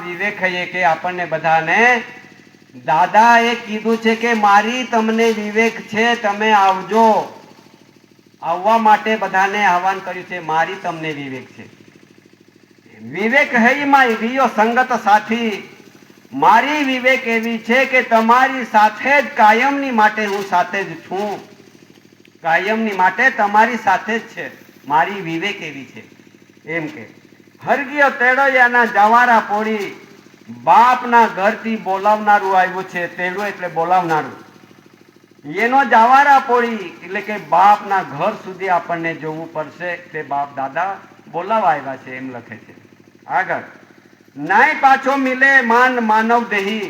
વિવેક હૈયે કે આપણને બધાને દાદાએ કીધું છે કે મારી તમને વિવેક છે, તમે આવજો, આવવા માટે બધાને આહવાન કર્યું છે, મારી તમને વિવેક છે. વિવેક હૈમાં રિયો સંગત સાથી, મારી વિવેક એવી છે કે તમારી સાથે જ કાયમની માટે હું સાથે જ છું, કાયમની માટે તમારી સાથે જ છે, મારી વિવેક એવી છે. એમ કે હરગીયો તેડોયાના જવારા પોળી, બાપના ઘરથી બોલાવનારું આવ્યું છે. તેડો એટલે બોલાવનારું, એનો જવારા પોળી એટલે કે બાપના ઘર સુધી આપણને જવું પડશે. તે બાપ દાદા બોલાવા આવ્યા છે એમ લખે છે. આગળ નાય પાછો મિલે માન માનવ દેહી,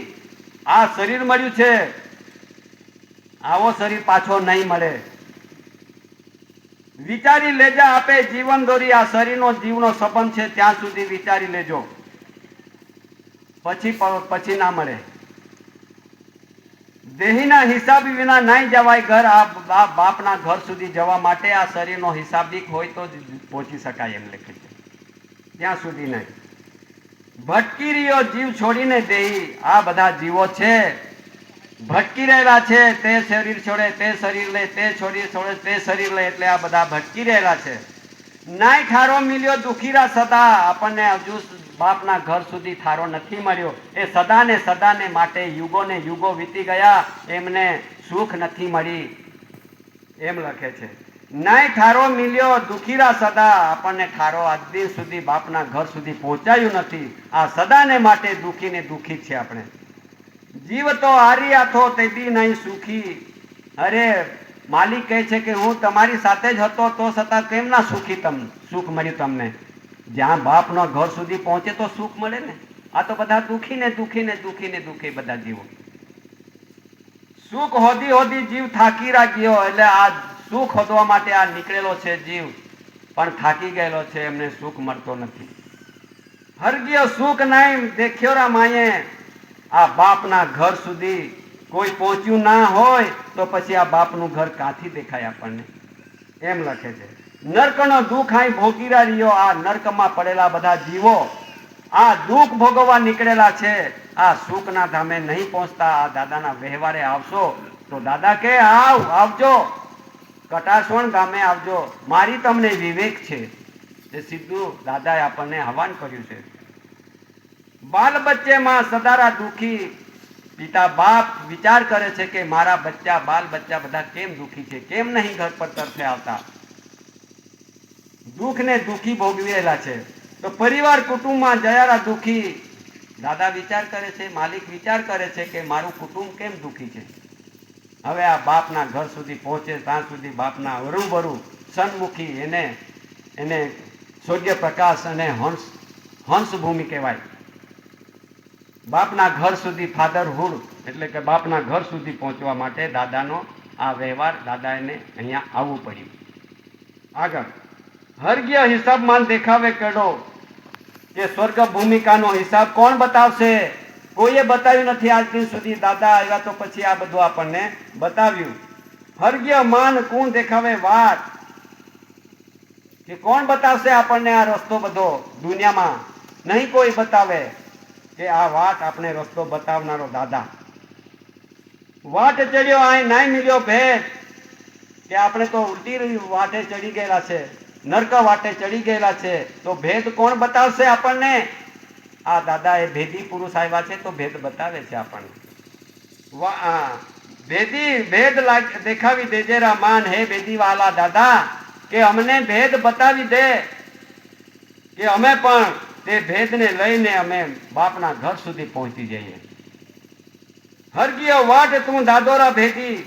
આ શરીર મળ્યું છે, આવો શરીર પાછો નહીં મળે. વિચારી લેજા આપે જીવન દોરી, આ શરીરનો જીવનો સંબંધ છે ત્યાં સુધી વિચારી લેજો, પછી ના મળે. દેહીના હિસાબ વિના નહીં જવાય ઘર, આ બાપના ઘર સુધી જવા માટે આ શરીરનો હિસાબિક હોય તો જ પહોંચી શકાય એમ લખે છે, ત્યાં સુધી નહીં. ભટકી રહ્યો જીવ છોડીને દેહી, આ બધા જીવો છે ભટકી રહેલા છે. તે શરીર છોડે તે શરીર લે, તે શરીર છોડે તે શરીર લે, એટલે આ બધા ભટકી રહેલા છે. નાય ઠારો મિલ્યો દુખીરા સદા, આપણને હજુ બાપના ઘર સુધી ઠારો નથી મળ્યો. એ સદાને માટે યુગોને યુગો વીતી ગયા, એમને સુખ નથી મળી એમ લખે છે. નાય ઠારો મિલ્યો દુખીરા સદા, આપણને ઠારો આજ દિન સુધી બાપના ઘર સુધી પહોંચાયું નથી. આ સદાને માટે દુખી ને દુખી છે આપણે. જીવ તો હારી થો તે બી નહીં સુખી, અરે માલિક કહે છે કે હું તમારી સાથે જ હતો તો છતાં કેમ ના સુખી, સુખ મળ્યું તમને? જ્યાં બાપનો ઘર સુધી પહોંચે તો સુખ મળે ને. આ તો બધા દુખી ને દુખી ને દુખી ને દુખી બધા જીવો. સુખ હોદી હોદી જીવ થાકી ગયો, એટલે આ સુખ હોદવા માટે આ નીકળેલો છે જીવ, પણ થાકી ગયેલો છે, એમને સુખ મળતો નથી. હરગિયો સુખ નહીં દેખ્યો રા માયે, આ બાપના ઘર સુધી કોઈ પહોંચ્યું ના હોય તો પછી આ બાપનું ઘર કાંથી દેખાય આપણને એમ લખે છે. નર્કનો દુઃખ અહીં ભોગીરા રહ્યો, આ નર્કમાં પડેલા બધા જીવો આ દુઃખ ભોગવવા નીકળેલા છે. આ સુખના ધામે નહીં પહોંચતા. આ દાદાના વ્યવહારે આવશો તો દાદા કે આવજો, કટાસવણ ગામે આવજો, મારી તમને વિવેક છે. એ સીધું દાદાએ આપણને આહવાન કર્યું છે. બાલ બચ્ચે માં સદારા દુખી, પિતા બાપ વિચાર કરે છે કે મારા બચ્ચા બાલ બચ્ચા બધા કેમ દુખી છે, કેમ નહીં ઘર પર તરફે આવતા, દુઃખ ને દુખી ભોગવેલા છે. તો પરિવાર કુટુંબમાં જયારા દુખી, દાદા વિચાર કરે છે, માલિક વિચાર કરે છે કે મારું કુટુંબ કેમ દુખી છે. હવે આ બાપના ઘર સુધી પહોંચે ત્યાં સુધી બાપના વરુબરુ સન્મુખી, એને સૂર્યપ્રકાશ અને હંસ ભૂમિ કહેવાય. બાપના ઘર સુધી ફાધરહુડ એટલે કે બાપના ઘર સુધી પહોંચવા માટે દાદાનો આ વ્યવહાર, દાદાને અહીંયા આવવું પડ્યું. આગળ હરગ્ય હિસાબમાં દેખાવે કેડો, કે સ્વર્ગ ભૂમિકાનો હિસાબ કોણ બતાવશે? કોઈએ બતાવ્યું નથી આજ દિન સુધી. દાદા આવ્યા તો પછી આ બધું આપણને બતાવ્યું. હરગ્ય માન કોણ દેખાવે વાત, કે કોણ બતાવશે આપણને આ રસ્તો બધો દુનિયામાં? નહીં કોઈ બતાવે કે આ વાટ આપણે રસ્તો બતાવનારો દાદા. વાટ ચડ્યો અહીં નાય મિલ્યો ભેદ, કે આપણે તો ઉલટી વાટે ચડી ગયેલા છે, નર્ક વાટે ચડી ગયેલા છે, તો ભેદ કોણ બતાવશે આપણને? આ દાદા એ ભેદી પુરુષ આવ્યા છે તો ભેદ બતાવે છે આપણને. ભેદ દેખાવી દેજેરા માન, હે ભેદી વાલા દાદા, કે અમને ભેદ બતાવી દે, કે અમે પણ તે ભેદને લઈને અમે બાપના ઘર સુધી પહોંચી જઈએ. હરગીયો વાટ તું દાદોરા ભેદી,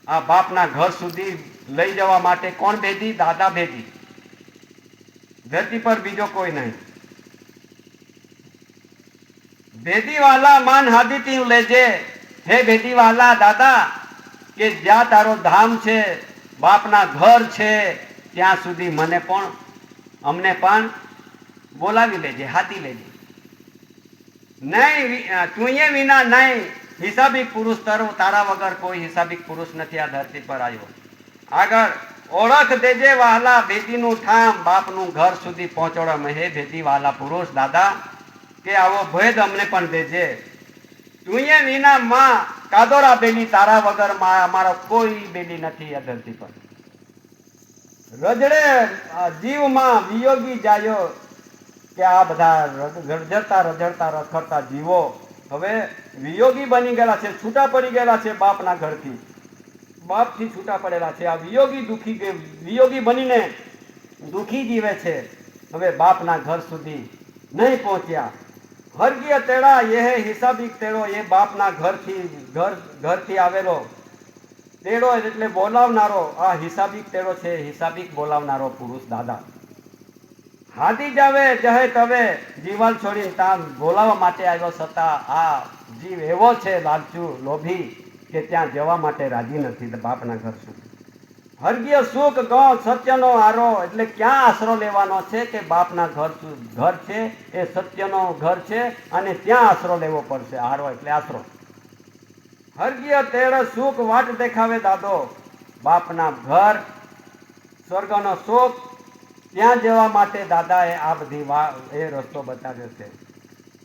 આ બાપના ઘર સુધી લઈ જવા માટે કોણ ભેદી? દાદા ભેદી. ધરતી પર બીજો કોઈ નહીં. ભેદી વાલા માન હાદીથી લેજે, હે ભેદી વાલા દાદા, કે જ્યાં તારો ધામ છે, બાપના ઘર છે, ત્યાં સુધી મને પણ અમને પણ બોલાવી લેજે, હાથી લેજે. નહીં તુંએ વિના નહીં હિસાબિક પુરુષ, તારા વગર કોઈ હિસાબિક પુરુષ નથી આ ધરતી પર આવ્યો. આગળ ઓળખ દેજે વહાલા ભેદીનું ઠામ, બાપનું ઘર સુધી પહોંચવા હે ભેદી વાલા પુરુષ દાદા, કે આવો ભેદ અમને પણ દેજે. તુંએ વિના માં કાદોરા બેલી, તારા વગર અમારો કોઈ બેલી નથી આ ધરતી પર. રજડે જીવમાં વિયોગી જાયો, કે આ બધા રજડતા રખડતા જીવો હવે વિયોગી બની ગયેલા છે, છૂટા પડી ગયેલા છે બાપના ઘરથી, બાપથી છૂટા પડેલા છે. આ વિયોગી વિયોગી બનીને દુઃખી જીવે છે. હવે બાપના ઘર સુધી નહીં પહોંચ્યા. હરગીય તેડા એ હિસાબિક તેડો, એ બાપના ઘરથી આવેલો તેડો એટલે બોલાવનારો. આ હિસાબિક તેડો છે, હિસાબિક બોલાવનારો પુરુષ દાદા. હાથી જાવે જહે તવે, જીવન છોડીને ત્યાં બોલાવવા માટે આવ્યો, છતાં આ જીવ એવો છે લાલચુ લોભી કે ત્યાં જવા માટે રાજી નથી બાપના ઘર સુધી. હરગીય સુખ ગો સત્યનો આરો, એટલે ક્યાં આશરો લેવાનો છે કે બાપના ઘર છે એ સત્યનો ઘર છે અને ત્યાં આશરો લેવો પડશે. આરો એટલે આશરો. હરગીય તેડ સુખ વાટ દેખાવે દાદો, બાપના ઘર સ્વર્ગનો સુખ ત્યાં જવા માટે દાદાએ આ બધી એ રસ્તો બતાવ્યો છે.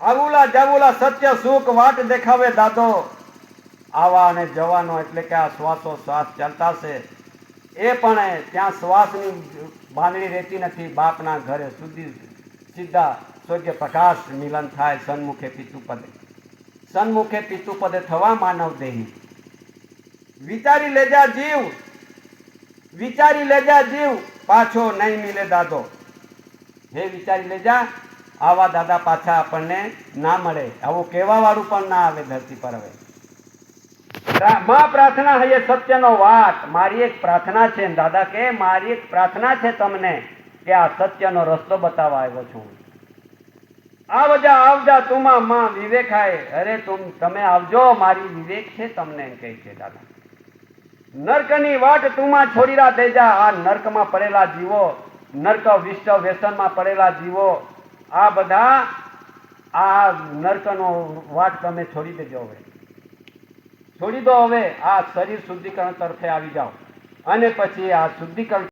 આવુલા જાવુલા સત્ય સુખ વાટ દેખાવે દાદો, આવા અને જવાનો એટલે કે આ શ્વાસો શ્વાસ ચાલતા છે એ પણ ત્યાં શ્વાસની બાંધણી રહેતી નથી. બાપના ઘરે સુધી સીધા સ્વર્ગ પ્રકાશ મિલન થાય. સન્મુખે પિતુપદે થવા માનવ દેહી. વિચારી લેજા જીવ, પાછો નહીં મિલે દાદો. હે વિચારી લેજા, આવા દાદા પાછા આપણને ના મળે. આવું કહેવા વાળું પણ ના આવે ધરતી પર. હવે માં પ્રાર્થના હૈયે સત્યનો વાટ, મારી એક પ્રાર્થના છે. દાદા કે મારી એક પ્રાર્થના છે તમને કે આ સત્યનો રસ્તો બતાવવા આવ્યો છું. આવજા તુમા માં વિવેકાય, અરે તમે આવજો, મારી વિવેક છે તમને એમ કહે છે દાદા. નર્કની વાટ તુમા છોડીરા દેજા, આ નર્કમાં પડેલા જીવો, નર્ક વિષ્ટ વ્યસનમાં પડેલા જીવો, આ બધા આ નર્કનો વાટ તમે છોડી દેજો. હવે છોડી દો. હવે આ શરીર શુદ્ધિકરણ તરફે આવી જાઓ અને પછી આ શુદ્ધિકરણ